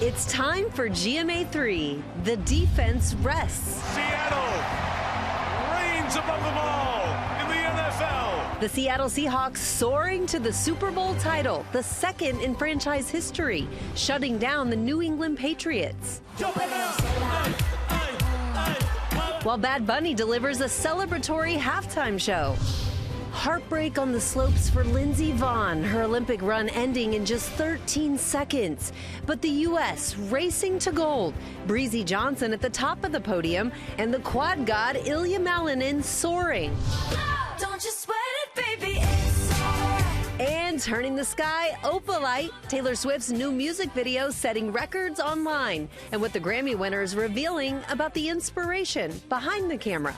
It's time for GMA3. The defense rests. Seattle reigns above them all in the NFL. The Seattle Seahawks soaring to the Super Bowl title, the second in franchise history, shutting down the New England Patriots. While Bad Bunny delivers a celebratory halftime show. Heartbreak on the slopes for Lindsey Vonn, her Olympic run ending in just 13 seconds. But the U.S. racing to gold. Breezy Johnson at the top of the podium, and the quad god Ilya Malinin soaring. Don't you sweat it, baby, it's alright. And turning the sky opalite, Taylor Swift's new music video setting records online, and what the Grammy winners revealing about the inspiration behind the camera.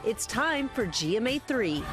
It's time for GMA3.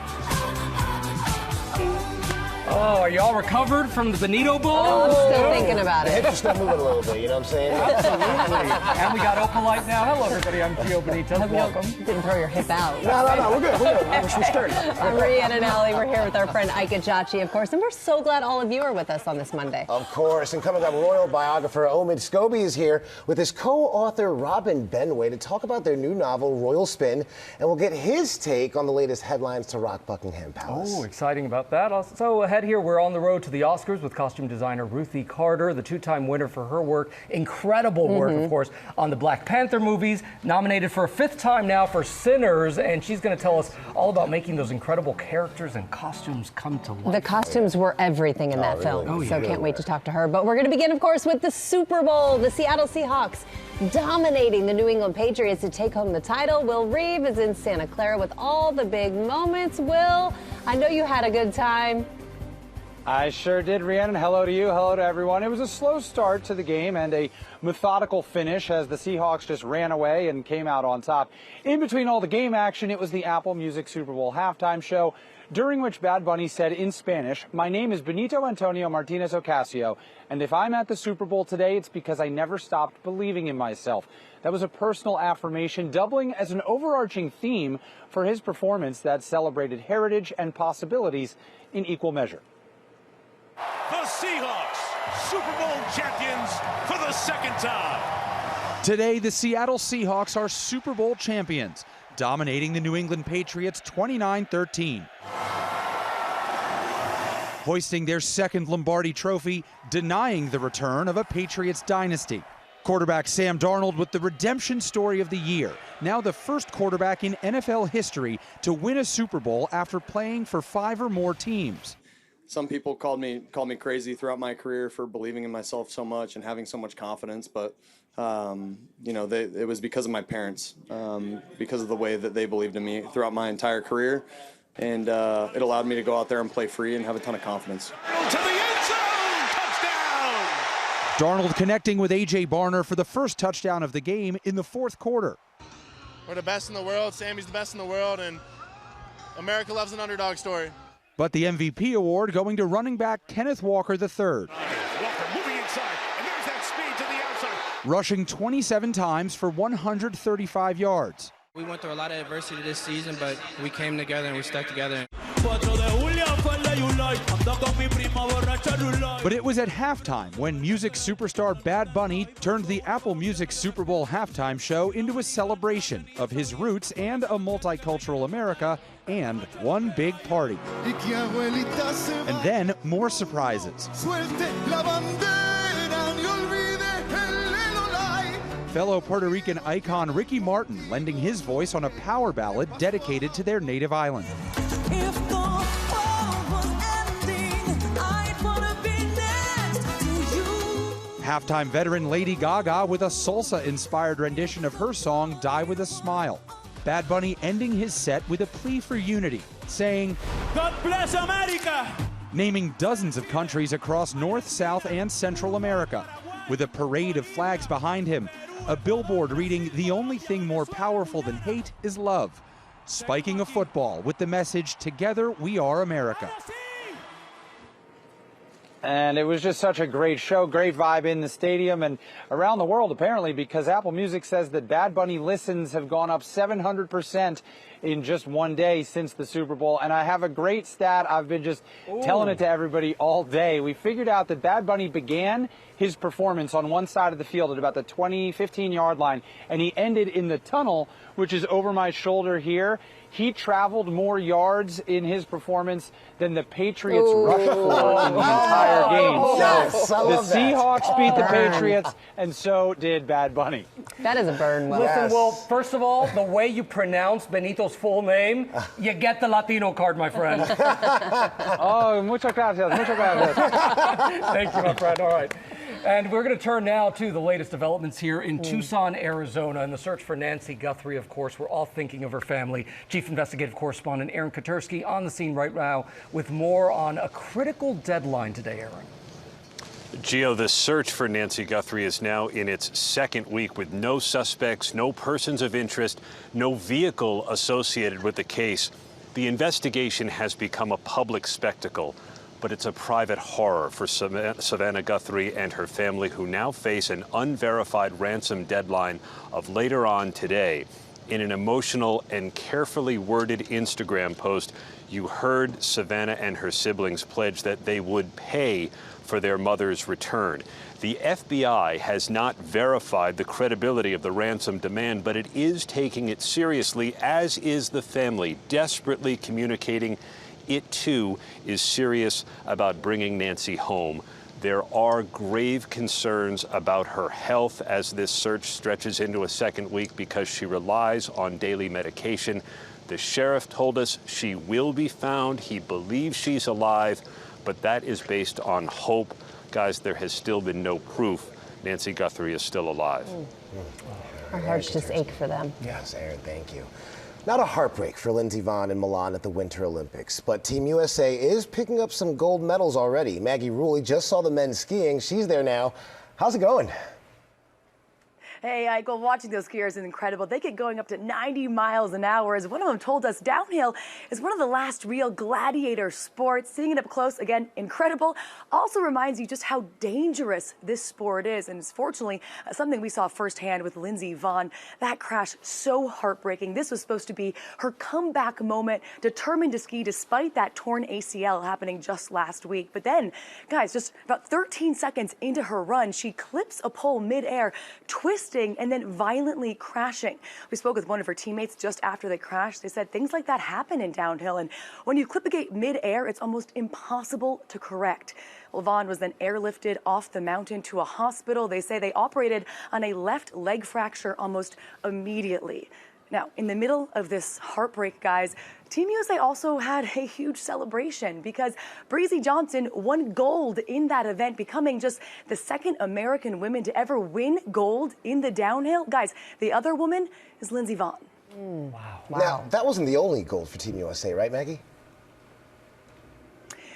Oh, are y'all recovered from the Bonito Bowl? Oh, I'm still thinking about The it. hips are still moving a little bit, you know what I'm saying? Absolutely. And we got Opalite now. Hello, everybody. I'm Gio Benito. Welcome. You didn't throw your hip out. No, we're good. We're sturdy. I'm Rhiannon Alley. We're here with our friend Ike Ajachi, of course, and we're so glad all of you are with us on this Monday. Of course, and coming up, royal biographer Omid Scobie is here with his co-author Robin Benway to talk about their new novel, Royal Spin, and we'll get his take on the latest headlines to rock Buckingham Palace. Oh, exciting about that. Also ahead here, we're on the road to the Oscars with costume designer Ruth E. Carter, the two-time winner for her work. Incredible work, of course, on the Black Panther movies. Nominated for a fifth time now for Sinners, and she's going to tell us all about making those incredible characters and costumes come to life. The costumes were everything in that film, Oh, yeah. so can't wait to talk to her. But we're going to begin, of course, with the Super Bowl. The Seattle Seahawks dominating the New England Patriots to take home the title. Will Reeve is in Santa Clara with all the big moments. Will, I know you had a good time. I sure did, Rhiannon. Hello to you. Hello to everyone. It was a slow start to the game and a methodical finish as the Seahawks just ran away and came out on top. In between all the game action, it was the Apple Music Super Bowl halftime show, during which Bad Bunny said in Spanish, "My name is Benito Antonio Martinez Ocasio, and if I'm at the Super Bowl today, it's because I never stopped believing in myself." That was a personal affirmation, doubling as an overarching theme for his performance that celebrated heritage and possibilities in equal measure. The Seahawks, Super Bowl champions for the second time. Today, the Seattle Seahawks are Super Bowl champions, dominating the New England Patriots 29-13. Hoisting their second Lombardi trophy, denying the return of a Patriots dynasty. Quarterback Sam Darnold with the redemption story of the year, now the first quarterback in NFL history to win a Super Bowl after playing for 5 or more teams. Some people called me crazy throughout my career for believing in myself so much and having so much confidence, but you know, it was because of my parents, because of the way that they believed in me throughout my entire career, and it allowed me to go out there and play free and have a ton of confidence. To the end zone, touchdown! Darnold connecting with A.J. Barner for the first touchdown of the game in the fourth quarter. We're the best in the world. Sammy's the best in the world, and America loves an underdog story. But the MVP award going to running back Kenneth Walker III. Walker moving inside, and there's that speed to the outside. Rushing 27 times for 135 yards. We went through a lot of adversity this season, but we came together and we stuck together. But it was at halftime when music superstar Bad Bunny turned the Apple Music Super Bowl halftime show into a celebration of his roots and a multicultural America and one big party. And then more surprises. Fellow Puerto Rican icon Ricky Martin lending his voice on a power ballad dedicated to their native island. Halftime veteran Lady Gaga with a salsa-inspired rendition of her song Die With a Smile. Bad Bunny ending his set with a plea for unity, saying, God bless America! Naming dozens of countries across North, South, and Central America. With a parade of flags behind him, a billboard reading, "The only thing more powerful than hate is love." Spiking a football with the message, "Together we are America." And it was just such a great show, great vibe in the stadium and around the world, apparently, because Apple Music says that Bad Bunny listens have gone up 700% in just one day since the Super Bowl. And I have a great stat. I've been just telling it to everybody all day. We figured out that Bad Bunny began his performance on one side of the field at about the 15-yard line, and he ended in the tunnel, which is over my shoulder here. He traveled more yards in his performance than the Patriots rushed for in the entire game. Yes, So the Seahawks beat the Patriots, and so did Bad Bunny. That is a burn, Will. Listen, Will, first of all, the way you pronounce Benito's full name, you get the Latino card, my friend. Oh, muchas gracias, muchas gracias. Thank you, my friend. All right. And we're going to turn now to the latest developments here in Tucson, Arizona. In the search for Nancy Guthrie, of course, we're all thinking of her family. Chief Investigative Correspondent Aaron Katursky on the scene right now with more on a critical deadline today, Aaron. Gio, the search for Nancy Guthrie is now in its second week with no suspects, no persons of interest, no vehicle associated with the case. The investigation has become a public spectacle, but it's a private horror for Savannah Guthrie and her family, who now face an unverified ransom deadline of later on today. In an emotional and carefully worded Instagram post, you heard Savannah and her siblings pledge that they would pay for their mother's return. The FBI has not verified the credibility of the ransom demand, but it is taking it seriously, as is the family, desperately communicating it too is serious about bringing Nancy home. There are grave concerns about her health as this search stretches into a second week because she relies on daily medication. The sheriff told us she will be found. He believes she's alive, but that is based on hope. Guys, there has still been no proof Nancy Guthrie is still alive. Our hearts just ache for them. Yes, Aaron, thank you. Not a heartbreak for Lindsey Vonn in Milan at the Winter Olympics, but Team USA is picking up some gold medals already. Maggie Rulli just saw the men skiing. She's there now. How's it going? Hey, I go watching those skiers is incredible. They get going up to 90 miles an hour. As one of them told us, downhill is one of the last real gladiator sports. Seeing it up close, again, incredible. Also reminds you just how dangerous this sport is. And it's fortunately something we saw firsthand with Lindsey Vonn. That crash, so heartbreaking. This was supposed to be her comeback moment, determined to ski despite that torn ACL happening just last week. But then, guys, just about 13 seconds into her run, she clips a pole midair, twists and then violently crashing. We spoke with one of her teammates just after they crashed. They said things like that happen in downhill, and when you clip a gate mid-air, it's almost impossible to correct. Well, Vonn was then airlifted off the mountain to a hospital. They say they operated on a left leg fracture almost immediately. Now, in the middle of this heartbreak, guys, Team USA also had a huge celebration because Breezy Johnson won gold in that event, becoming just the second American woman to ever win gold in the downhill. Guys, the other woman is Lindsey Vonn. Wow. Now, that wasn't the only gold for Team USA, right, Maggie?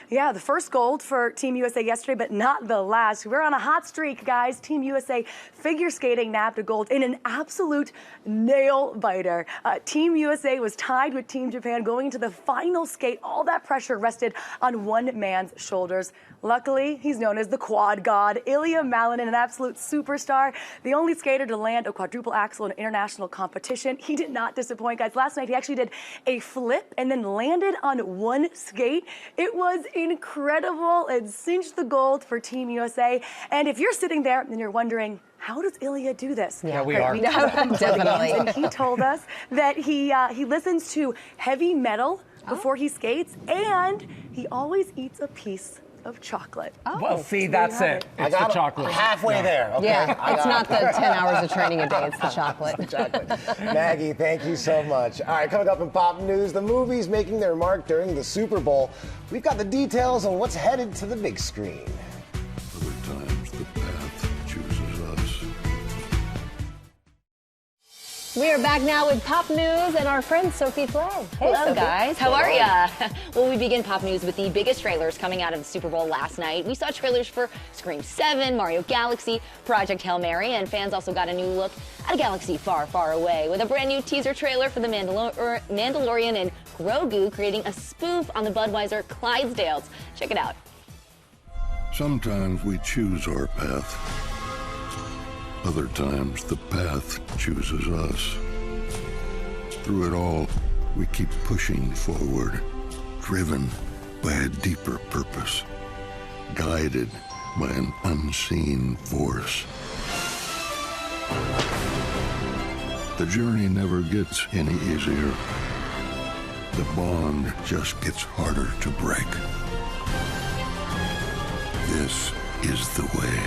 Yeah, the first gold for Team USA yesterday, but not the last. We're on a hot streak, guys. Team USA figure skating nabbed a gold in an absolute nail biter. Team USA was tied with Team Japan going into the final skate. All that pressure rested on one man's shoulders. Luckily, he's known as the quad god, Ilya Malinin, an absolute superstar. The only skater to land a quadruple axel in international competition. He did not disappoint, guys. Last night, he actually did a flip and then landed on one skate. It was incredible. It cinched the gold for Team USA. And if you're sitting there and you're wondering, how does Ilya do this? Yeah, we are. Definitely. And he told us that he listens to heavy metal before he skates, and he always eats a piece of chocolate. Well, see, that's it. It's the chocolate. Halfway there. Okay. Yeah, it's not the 10 hours of training a day, it's the chocolate. Maggie, thank you so much. All right, coming up in pop news, the movies making their mark during the Super Bowl. We've got the details on what's headed to the big screen. Other times the path chooses us. We are back now with pop news and our friend Sophie Flay. Hey, Hello, Sophie. guys. How are ya? Well, we begin pop news with the biggest trailers coming out of the Super Bowl last night. We saw trailers for Scream 7, Mario Galaxy, Project Hail Mary, and fans also got a new look at a galaxy far, far away with a brand new teaser trailer for The Mandalorian and Grogu creating a spoof on the Budweiser Clydesdales. Check it out. Sometimes we choose our path. Other times the path chooses us. Through it all, We keep pushing forward, driven by a deeper purpose, guided by an unseen force. The journey never gets any easier. The bond just gets harder to break. This is the way.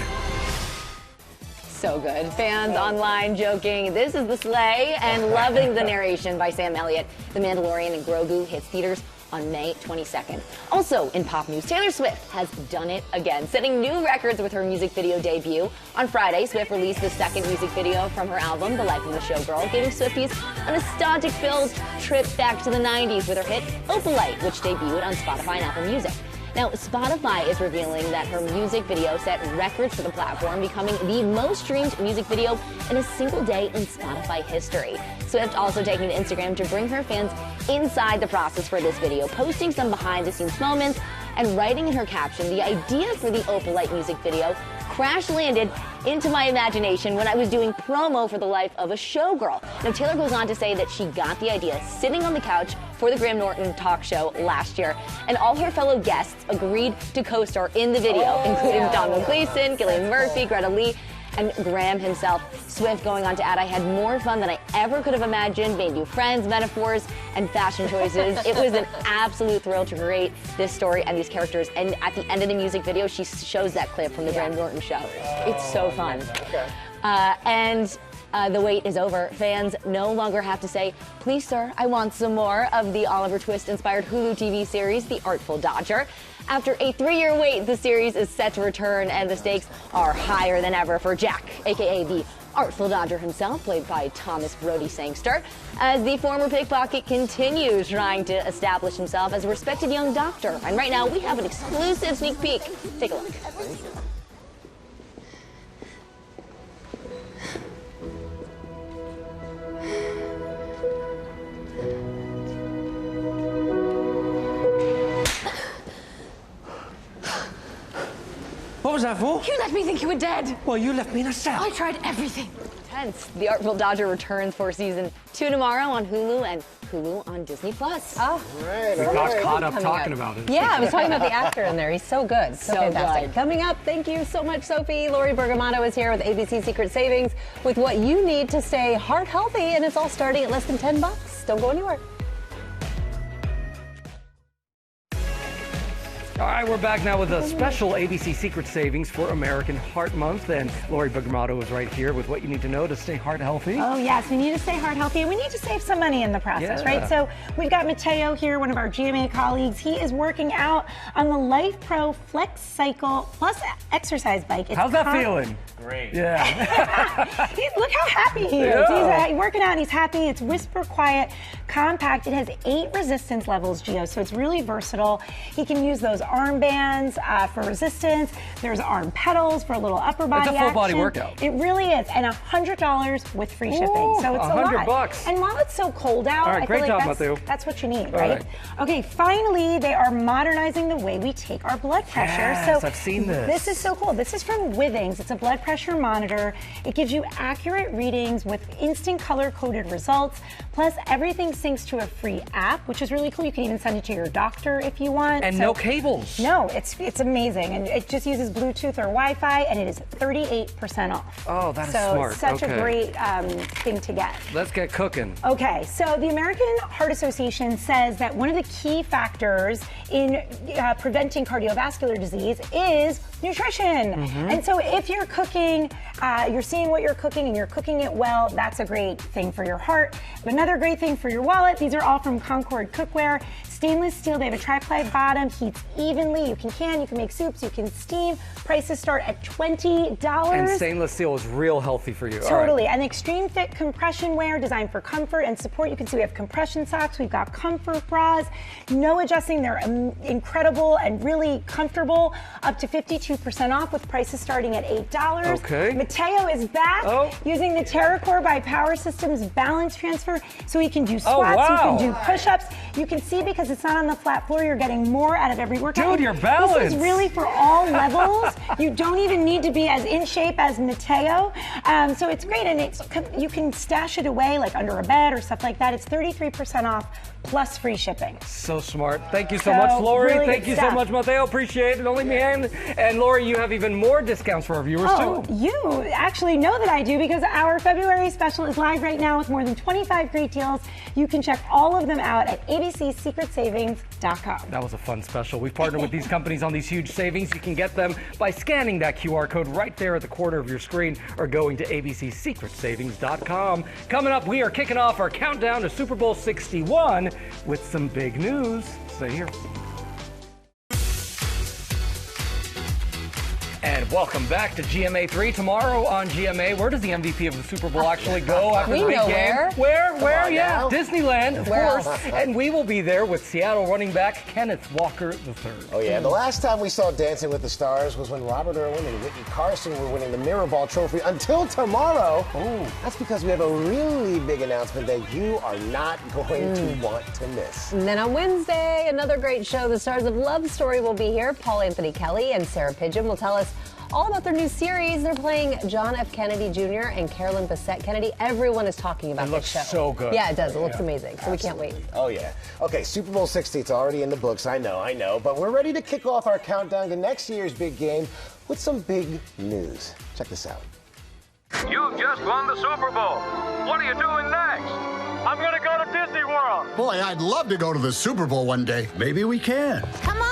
So good. Fans online joking, this is the sleigh, and loving the narration by Sam Elliott. The Mandalorian and Grogu hits theaters on May 22nd. Also in pop news, Taylor Swift has done it again, setting new records with her music video debut. On Friday, Swift released the second music video from her album, The Life of a Showgirl, giving Swifties a nostalgic-filled trip back to the 90s with her hit Opalite, which debuted on Spotify and Apple Music. Now, Spotify is revealing that her music video set records for the platform, becoming the most streamed music video in a single day in Spotify history. Swift also taking to Instagram to bring her fans inside the process for this video, posting some behind-the-scenes moments and writing in her caption, "The idea for the Opalite music video crash landed into my imagination when I was doing promo for The Life of a Showgirl." Now, Taylor goes on to say that she got the idea sitting on the couch for the Graham Norton talk show last year, and all her fellow guests agreed to co-star in the video, including Donald Gleason, Gillian Murphy, Greta Lee, and Graham himself. Swift going on to add, "I had more fun than I ever could have imagined, made new friends, metaphors, and fashion choices. It was an absolute thrill to create this story and these characters." And at the end of the music video, she shows that clip from the Graham Norton show. It's so fun. The wait is over. Fans no longer have to say, "Please, sir, I want some more" of the Oliver Twist-inspired Hulu TV series, The Artful Dodger. After a 3-year wait, the series is set to return, and the stakes are higher than ever for Jack, a.k.a. the Artful Dodger himself, played by Thomas Brody Sangster, as the former pickpocket continues trying to establish himself as a respected young doctor. And right now, we have an exclusive sneak peek. Take a look. What was that for? You let me think you were dead. Well, you left me in a cell. I tried everything. Tense. The Artful Dodger returns for season 2 tomorrow on Hulu and Hulu on Disney+. Oh, We got caught up talking about it. Yeah, I was talking about the actor in there. He's so good. So fantastic. good. Coming up, thank you so much, Sophie. Lori Bergamotto is here with ABC Secret Savings with what you need to stay heart healthy, and it's all starting at less than $10. Don't go anywhere. All right, we're back now with a special ABC Secret Savings for American Heart Month, and Lori Bergamotto is right here with what you need to know to stay heart healthy. Oh yes, we need to stay heart healthy, and we need to save some money in the process, right? So we've got Mateo here, one of our GMA colleagues. He is working out on the Life Pro Flex Cycle Plus exercise bike. How's that feeling? Great. Yeah. Look how happy he is. Yeah. He's working out and he's happy. It's whisper quiet, compact. It has 8 resistance levels, Gio, so it's really versatile. He can use those armbands for resistance. There's arm pedals for a little upper body It's a full body action. workout. It really is, and $100 with free shipping. Ooh, So it's a lot. $100. And while it's so cold out, All right, I great feel like job, Matthew. that's what you need, All right? right. Okay, finally, they are modernizing the way we take our blood pressure. Yes, so I've seen this. This is so cool. This is from Withings. It's a blood pressure monitor. It gives you accurate readings with instant color-coded results. Plus, everything syncs to a free app, which is really cool. You can even send it to your doctor if you want. And no cables. No, it's amazing. And it just uses Bluetooth or Wi-Fi, and it is 38% off. Oh, that is so smart. It's such a Okay. great thing to get. Let's get cooking. Okay, so the American Heart Association says that one of the key factors in preventing cardiovascular disease is nutrition. And so if you're cooking, you're seeing what you're cooking and you're cooking it well, that's a great thing for your heart. But another great thing for your wallet, these are all from Concord Cookware. Stainless steel, they have a tri-ply bottom, heats evenly. You can make soups, you can steam. Prices start at $20. And stainless steel is real healthy for you. All right. Totally. And extreme fit compression wear designed for comfort and support. You can see we have compression socks, we've got comfort bras. No adjusting, they're incredible and really comfortable. Up to 52% off with prices starting at $8. Okay. Mateo is back using the TerraCore by Power Systems balance transfer. So he can do squats, you can do push-ups. You can see because it's not on the flat floor, you're getting more out of every workout. Dude, you're balanced. This is really for all levels. You don't even need to be as in shape as Mateo. So it's great, and you can stash it away like under a bed or stuff like that. It's 33% off plus free shipping. So smart. Thank you so much, Lori. Really Thank good you so stuff. much, Mateo. Appreciate it. Only me and Lori, you have even more discounts for our viewers, too. You actually know that I do because our February special is live right now with more than 25 great deals. You can check all of them out at abcsecretsavings.com. That was a fun special. We've partnered with these companies on these huge savings. You can get them by scanning that QR code right there at the corner of your screen or going to abcsecretsavings.com. Coming up, we are kicking off our countdown to Super Bowl 61 with some big news. Stay here. And welcome back to GMA3. Tomorrow on GMA, where does the MVP of the Super Bowl actually go after the big game? Where? Yeah, Disneyland, of course. And we will be there with Seattle running back Kenneth Walker III. Oh, yeah. The last time we saw Dancing with the Stars was when Robert Irwin and Whitney Carson were winning the Mirror Ball Trophy. Until tomorrow. Oh. That's because we have a really big announcement that you are not going to want to miss. And then on Wednesday, another great show. The stars of Love Story will be here. Paul Anthony Kelly and Sarah Pidgeon will tell us all about their new series. They're playing John F. Kennedy Jr. and Carolyn Bessette Kennedy. Everyone is talking about this show. It looks so good. Yeah, it does. It looks amazing. So we can't wait. Oh, yeah. Okay, Super Bowl 60, it's already in the books. I know. But we're ready to kick off our countdown to next year's big game with some big news. Check this out. You've just won the Super Bowl. What are you doing next? I'm going to go to Disney World. Boy, I'd love to go to the Super Bowl one day. Maybe we can. Come on!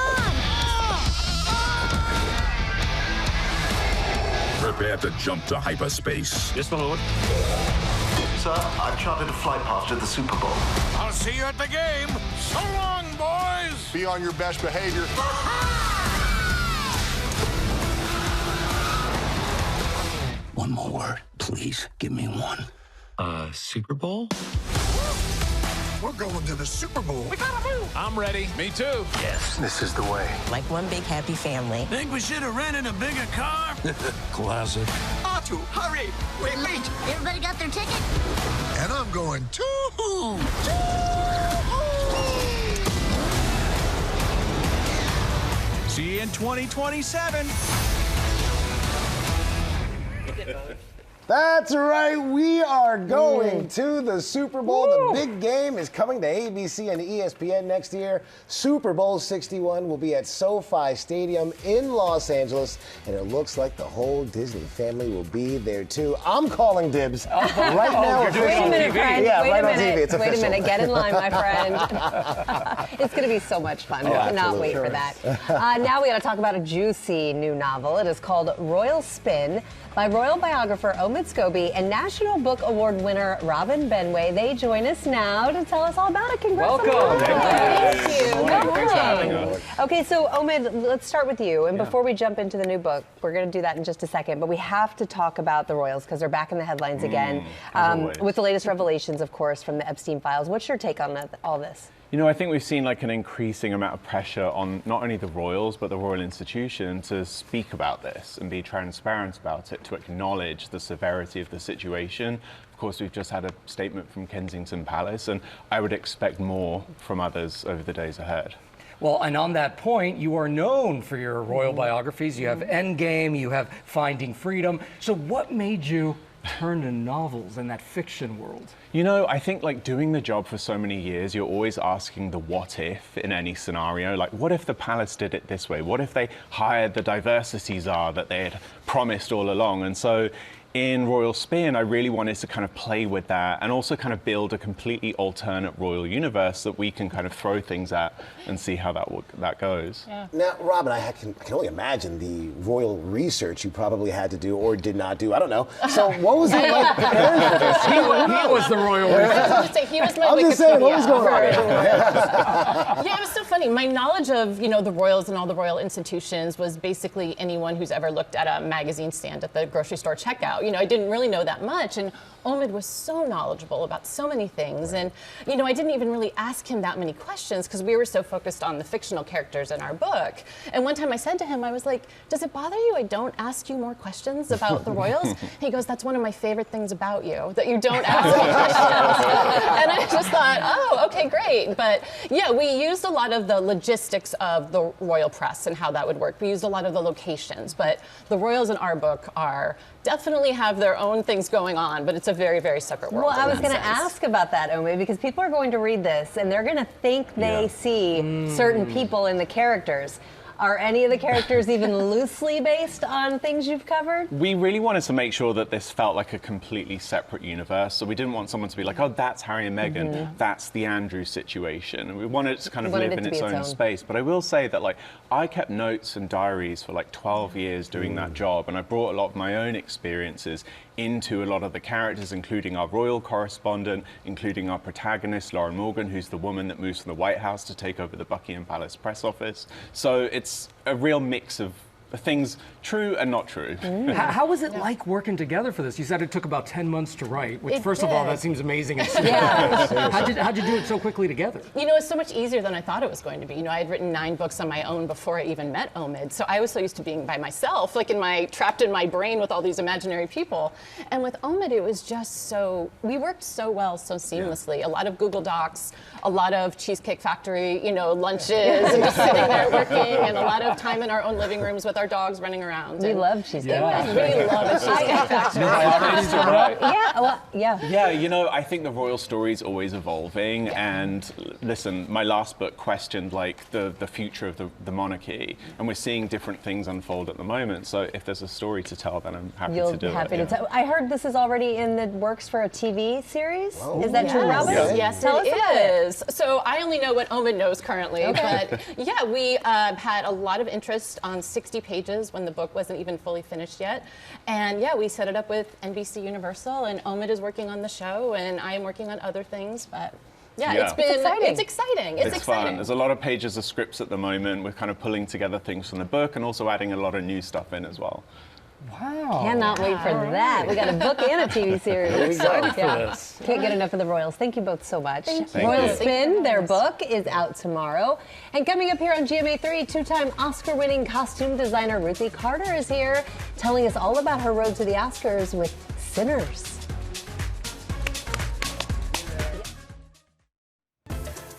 Prepare to jump to hyperspace. Yes, my lord. Sir, I've chartered a flight pass to the Super Bowl. I'll see you at the game. So long, boys. Be on your best behavior. One more word, please. Give me one. Super Bowl? We're going to the Super Bowl. We gotta move. I'm ready. Me too. Yes, this is the way. Like one big happy family. Think we should have rented a bigger car? Classic. Artu, hurry. Wait. Everybody got their ticket? And I'm going too. See you in 2027. That's right, we are going to the Super Bowl. The big game is coming to ABC and ESPN next year. Super Bowl 61 will be at SoFi Stadium in Los Angeles, and it looks like the whole Disney family will be there too. I'm calling dibs right now. Wait a minute, friend. Yeah, Wait right a on minute. TV. It's Wait a official. minute. Get in line, my friend. It's going to be so much fun. Oh, I cannot absolutely. wait for that. Now we got to talk about a juicy new novel. It is called Royal Spin by royal biographer Omid Scobie and National Book Award winner Robin Benway. They join us now to tell us all about it. Congrats. Welcome. Thank you. Good Thanks for having morning. us. Okay, so Omid, let's start with you. And before we jump into the new book, we're going to do that in just a second. But we have to talk about the Royals because they're back in the headlines again with the latest revelations, of course, from the Epstein files. What's your take on all this? You know, I think we've seen like an increasing amount of pressure on not only the royals, but the royal institution to speak about this and be transparent about it, to acknowledge the severity of the situation. Of course, we've just had a statement from Kensington Palace, and I would expect more from others over the days ahead. Well, and on that point, you are known for your royal biographies. You have Endgame, you have Finding Freedom. So what made you turn to novels in that fiction world? You know, I think like doing the job for so many years, you're always asking the what if in any scenario. Like, what if the palace did it this way? What if they hired the diversity czar that they had promised all along? And so in Royal Spin, I really wanted to kind of play with that and also kind of build a completely alternate royal universe that we can kind of throw things at and see how that goes. Yeah. Now, Robin, I can only imagine the royal research you probably had to do or did not do. I don't know. So what was it like preparing for this? He was the royal research. He was my I'm just saying, what was going on? Yeah, it was so funny. My knowledge of, the royals and all the royal institutions was basically anyone who's ever looked at a magazine stand at the grocery store checkout. I didn't really know that much, and Omid was so knowledgeable about so many things, and I didn't even really ask him that many questions because we were so focused on the fictional characters in our book. And one time I said to him, I was like, does it bother you I don't ask you more questions about the royals? And he goes, that's one of my favorite things about you, that you don't ask me questions. And I just thought, oh, okay, great. But yeah, we used a lot of the logistics of the royal press and how that would work. We used a lot of the locations, but the royals in our book are definitely have their own things going on, but it's a very, very separate world. Well, I was going to ask about that, Omid, because people are going to read this and they're going to think they see certain people in the characters. Are any of the characters even loosely based on things you've covered? We really wanted to make sure that this felt like a completely separate universe. So we didn't want someone to be like, oh, that's Harry and Meghan, that's the Andrew situation. And we wanted it to kind of live in its own space. But I will say that, like, I kept notes and diaries for like 12 years doing that job. And I brought a lot of my own experiences into a lot of the characters, including our royal correspondent, including our protagonist, Lauren Morgan, who's the woman that moves from the White House to take over the Buckingham Palace press office. So it's a real mix of things true and not true. How was it like working together for this? You said it took about 10 months to write, which first of all, that seems amazing. And how'd you do it so quickly together? You know, it's so much easier than I thought it was going to be. You know, I had written 9 books on my own before I even met Omid, so I was so used to being by myself, like trapped in my brain with all these imaginary people. And with Omid, it was just we worked so well, so seamlessly. A lot of Google Docs, a lot of Cheesecake Factory, you know, lunches, and just sitting there working, and a lot of time in our own living rooms with our dogs running around. We love Cheesecake Factory. We love a Cheesecake Factory. Yeah, you know, I think the royal story is always evolving. And listen, my last book questioned like the future of the monarchy, and we're seeing different things unfold at the moment. So if there's a story to tell, then I'm happy to do it. Tell. I heard this is already in the works for a TV series. Is that true, Robin? Yes, Tell us about it is. So I only know what Omid knows currently, but yeah, we had a lot of interest on 60 pages when the book wasn't even fully finished yet. And yeah, we set it up with NBC Universal, and Omid is working on the show, and I am working on other things, but it's exciting. It's fun. There's a lot of pages of scripts at the moment. We're kind of pulling together things from the book and also adding a lot of new stuff in as well. Wow. Cannot wait for that. We got a book and a TV series. We're excited for this. Can't get enough of the Royals. Thank you both so much. Thank you. Royal Spin, their book, is out tomorrow. And coming up here on GMA3, 2-time Oscar-winning costume designer Ruth E. Carter is here, telling us all about her road to the Oscars with Sinners.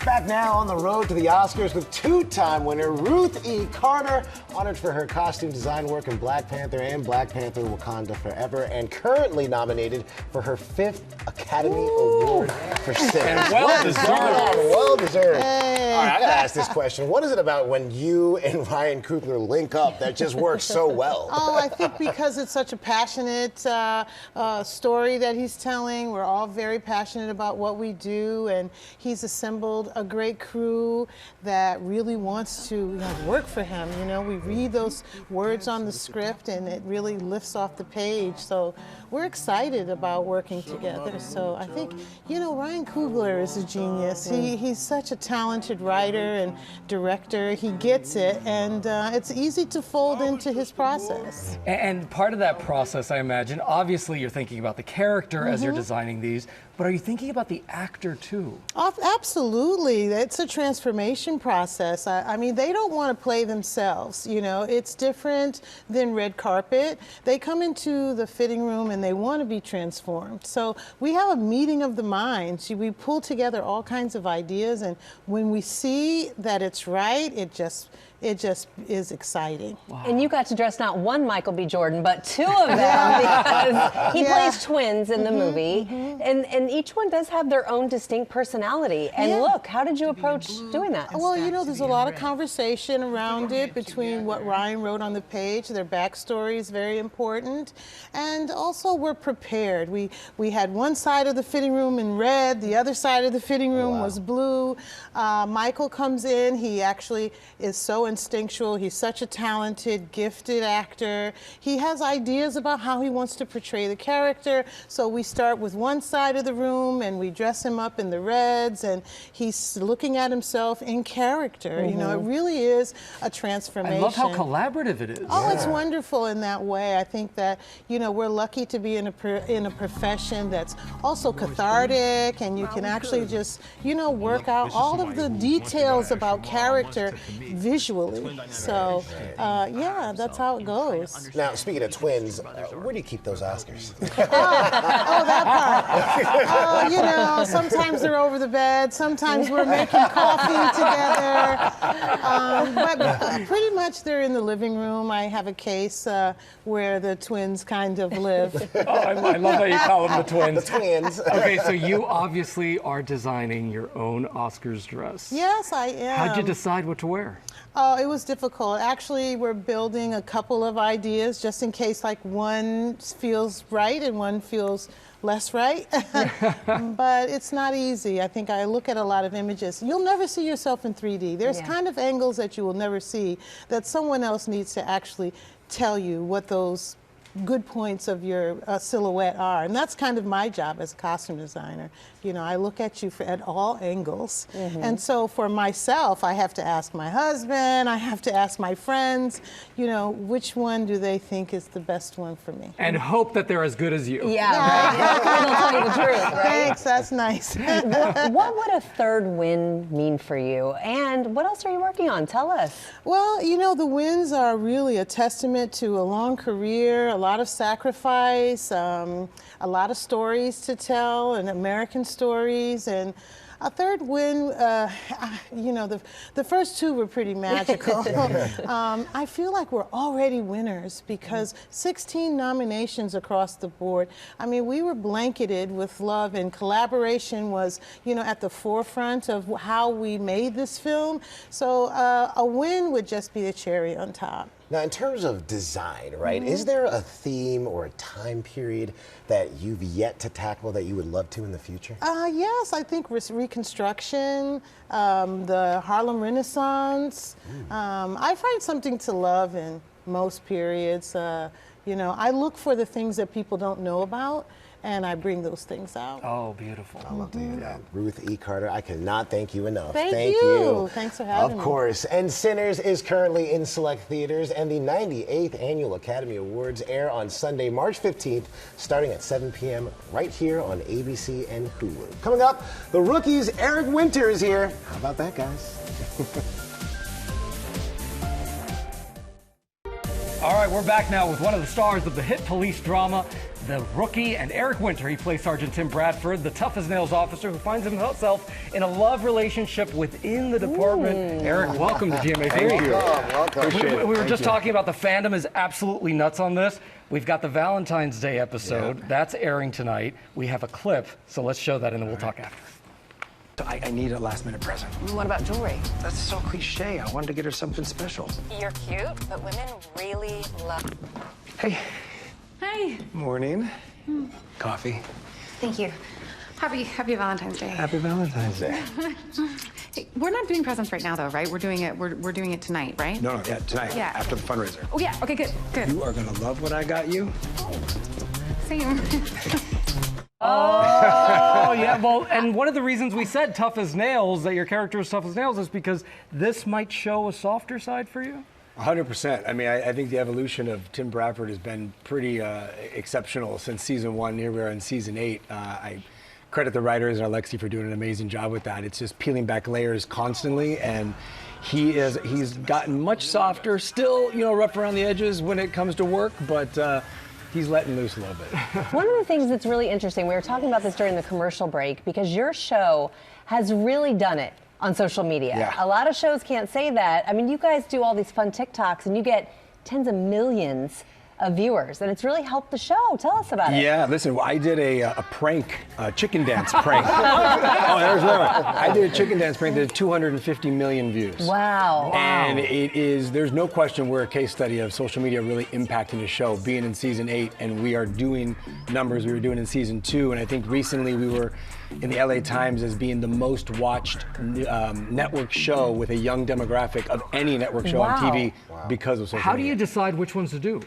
Back now on the road to the Oscars with 2-time winner Ruth E. Carter, honored for her costume design work in Black Panther and Black Panther Wakanda Forever, and currently nominated for her 5th Academy Award for Sinners. Well deserved. Well deserved. Hey. All right, I gotta ask this question. What is it about when you and Ryan Coogler link up that just works so well? Oh, I think because it's such a passionate story that he's telling. We're all very passionate about what we do, and he's assembled a great crew that really wants to work for him. You know, we read those words on the script and it really lifts off the page. So we're excited about working together. So I think, you know, Ryan Coogler is a genius. He's such a talented writer and director. He gets it, and it's easy to fold into his process. And part of that process, I imagine, obviously you're thinking about the character as you're designing these, but are you thinking about the actor too? Absolutely. It's a transformation process. I mean, they don't want to play themselves, you know. It's different than red carpet. They come into the fitting room and they want to be transformed. So we have a meeting of the minds. We pull together all kinds of ideas, and when we see that it's right, it just is exciting. Wow. And you got to dress not one Michael B. Jordan, but 2 of them, because he plays twins in the movie, and each one does have their own distinct personality. And look, how did you approach doing that? Well, you know, there's a lot of conversation around it between what Ryan wrote on the page. Their backstory is very important, and also we're prepared. We had one side of the fitting room in red, the other side of the fitting room was blue. Michael comes in. He actually is so instinctual. He's such a talented, gifted actor. He has ideas about how he wants to portray the character. So we start with one side of the room and we dress him up in the reds, and he's looking at himself in character. You know, it really is a transformation. I love how collaborative it is. Oh, it's wonderful in that way. I think that, you know, we're lucky to be in a profession that's also cathartic, and you can actually just, you know, work out all of the details about character visually. equally. So, yeah, that's how it goes. Now, speaking of twins, where do you keep those Oscars? You know, sometimes they're over the bed, sometimes we're making coffee together. But pretty much they're in the living room. I have a case where the twins kind of live. Oh, I love how you call them the twins. The twins. Okay, so you obviously are designing your own Oscars dress. Yes, I am. How'd you decide what to wear? Oh, it was difficult. Actually, we're building a couple of ideas just in case like one feels right and one feels less right. But it's not easy. I think I look at a lot of images. You'll never see yourself in 3D. There's kind of angles that you will never see that someone else needs to actually tell you what those good points of your silhouette are. And that's kind of my job as a costume designer. You know, I look at you at all angles. And so for myself, I have to ask my husband, I have to ask my friends, you know, which one do they think is the best one for me? And hope that they're as good as you. Yeah, right. They'll tell you the truth, right? Thanks, that's nice. What would a third win mean for you? And what else are you working on? Tell us. Well, you know, the wins are really a testament to a long career, a lot of sacrifice, a lot of stories to tell, and American stories, and a third win, you know, the first two were pretty magical. I feel like we're already winners because 16 nominations across the board. I mean, we were blanketed with love, and collaboration was, you know, at the forefront of how we made this film. So a win would just be the cherry on top. Now, in terms of design, right, is there a theme or a time period that you've yet to tackle that you would love to in the future? Yes, I think Reconstruction, the Harlem Renaissance. I find something to love in most periods. You know, I look for the things that people don't know about, and I bring those things out. Oh, beautiful. I love to hear that. Ruth E. Carter, I cannot thank you enough. Thank you. Thanks for having me. Of course. And Sinners is currently in select theaters, and the 98th Annual Academy Awards air on Sunday, March 15th, starting at 7 p.m. right here on ABC and Hulu. Coming up, the Rookies' Eric Winter is here. How about that, guys? All right, we're back now with one of the stars of the hit police drama, The Rookie, and Eric Winter. He plays Sergeant Tim Bradford, the tough-as-nails officer who finds himself in a love relationship within the department. Eric, welcome to GMA3. Thank you. Welcome. We were just talking about the fandom is absolutely nuts on this. We've got the Valentine's Day episode. That's airing tonight. We have a clip, so let's show that and then we'll talk after. I need a last-minute present. What about jewelry? That's so cliche. I wanted to get her something special. You're cute, but women really love. Hey. Hey. Morning. Coffee. Thank you. Happy Valentine's Day. Happy Valentine's Day. Hey, we're not doing presents right now, though, right? We're doing it tonight, right? No, yeah, tonight. Yeah. After the fundraiser. Oh yeah. Okay. Good. You are gonna love what I got you. Same. Oh, yeah, well, and one of the reasons we said tough as nails, that your character is tough as nails, is because this might show a softer side for you? 100%. I mean, I think the evolution of Tim Bradford has been pretty exceptional since season 1. Here we are in season 8. I credit the writers and Alexi for doing an amazing job with that. It's just peeling back layers constantly, and he's gotten much softer, still, you know, rough around the edges when it comes to work, but he's letting loose a little bit. One of the things that's really interesting, we were talking about this during the commercial break, because your show has really done it on social media. Yeah. A lot of shows can't say that. I mean, you guys do all these fun TikToks and you get tens of millions of viewers, and it's really helped the show. Tell us about it. Yeah, listen, I did a prank, a chicken dance prank. Oh, there's another one. I did a chicken dance prank that had 250 million views. Wow. And there's no question we're a case study of social media really impacting the show, being in season 8, and we are doing numbers we were doing in season 2. And I think recently we were in the LA Times as being the most watched network show with a young demographic of any network show on TV because of social media. How do you decide which ones to do?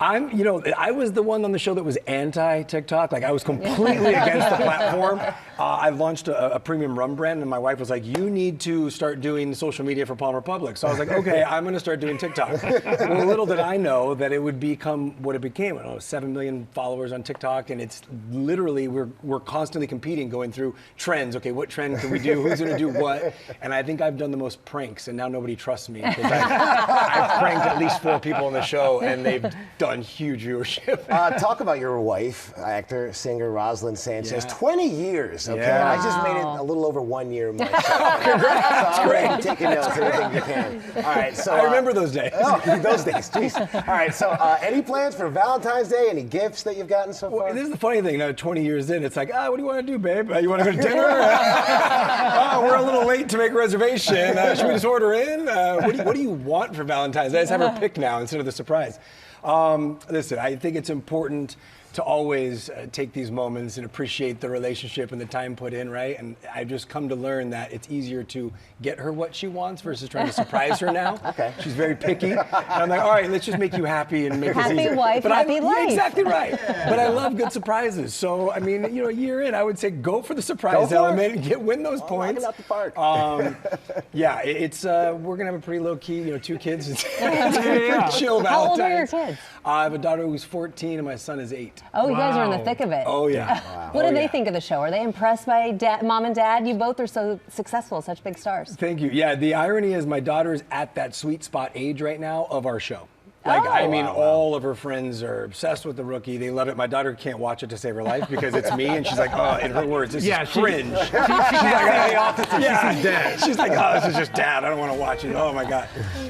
I was the one on the show that was anti-TikTok. Like, I was completely against the platform. I launched a premium rum brand, and my wife was like, you need to start doing social media for Palm Republic. So I was like, okay, I'm going to start doing TikTok. Well, little did I know that it would become what it became. I don't know, 7 million followers on TikTok, and it's literally, we're constantly competing, going through trends. Okay, what trend can we do? Who's going to do what? And I think I've done the most pranks, and now nobody trusts me because I've pranked at least 4 people on the show, and they've done huge viewership. Talk about your wife, actor, singer Rosalind Sanchez. Yeah. 20 years, okay? Yeah. I just made it a little over 1 year myself. Congrats, so great. I'm taking notes, anything you can. All right, so I remember those days. Oh, those days, jeez. All right, so any plans for Valentine's Day? Any gifts that you've gotten so far? Well, this is the funny thing. Now, 20 years in, it's like, what do you want to do, babe? You want to go to dinner? We're a little late to make a reservation. Should we just order in? What do you want for Valentine's Day? I just have her pick now instead of the surprise. Listen, I think it's important to always take these moments and appreciate the relationship and the time put in, right? And I've just come to learn that it's easier to get her what she wants versus trying to surprise her now. Okay. She's very picky. And I'm like, all right, let's just make you happy and make this Happy easier. wife, happy life. Yeah, exactly right. But I love good surprises. So, I mean, a year in, I would say go for the surprise element, win those points. Knock it out the park. Yeah, it's we're gonna have a pretty low key, 2 kids. It's pretty chill Valentine's. How old are your kids? I have a daughter who's 14 and my son is 8. Oh, you guys are in the thick of it. Oh yeah. What do they think of the show? Are they impressed by Mom and Dad? You both are so successful, such big stars. Thank you. Yeah, the irony is my daughter is at that sweet spot age right now of our show. All of her friends are obsessed with The Rookie. They love it. My daughter can't watch it to save her life because it's me, and she's like, in her words, this is cringe. She's like, the opposite. She's dead. She's like, this is just Dad. I don't want to watch it. Oh my God.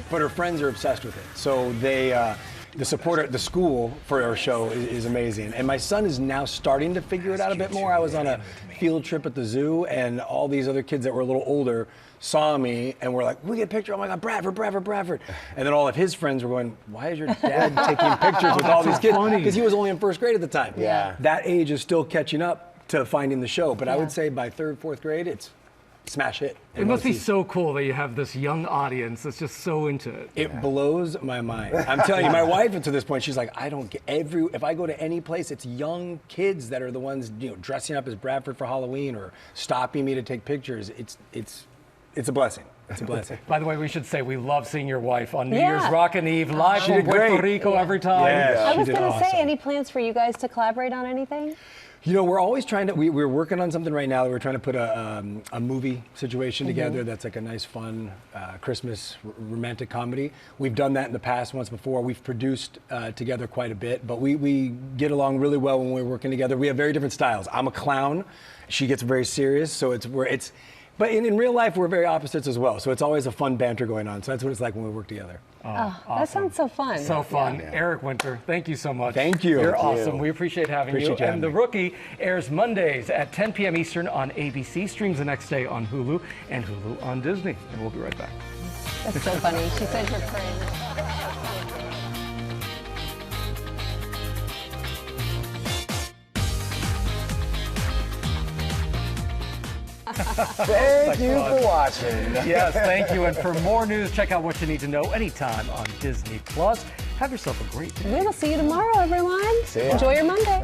But her friends are obsessed with it. So they, the support at the school for our show is amazing. And my son is now starting to figure it out a bit more. I was on a field trip at the zoo, and all these other kids that were a little older saw me and were like, we get a picture. Oh my God, Bradford. And then all of his friends were going, why is your dad taking pictures with all these kids? Because he was only in 1st grade at the time. Yeah. That age is still catching up to finding the show. But I would say by 3rd, 4th grade, it's smash hit. It must be so cool that you have this young audience that's just so into it. It blows my mind. I'm telling you, my wife, to this point, she's like, I don't get if I go to any place, it's young kids that are the ones, dressing up as Bradford for Halloween or stopping me to take pictures. It's a blessing. It's a blessing. By the way, we should say we love seeing your wife on New Year's Rockin' Eve live She from did Puerto great. Rico every time. Yes, I was she did going to say, awesome. any plans for you guys to collaborate on anything? We're always trying to, we're working on something right now that we're trying to put a movie situation together that's like a nice, fun Christmas romantic comedy. We've done that in the past once before. We've produced together quite a bit, but we get along really well when we're working together. We have very different styles. I'm a clown. She gets very serious, so but in real life, we're very opposites as well. So it's always a fun banter going on. So that's what it's like when we work together. Awesome. That sounds so fun. So fun. Yeah. Eric Winter, thank you so much. Thank you. You're awesome. We appreciate having you. Having And The Rookie airs Mondays at 10 p.m. Eastern on ABC, streams the next day on Hulu, and Hulu on Disney. And we'll be right back. That's so funny. She said you're cringe. Thank you for watching. Yes, thank you. And for more news, check out What You Need to Know anytime on Disney+. Have yourself a great day. We will see you tomorrow, everyone. See ya. Enjoy your Monday.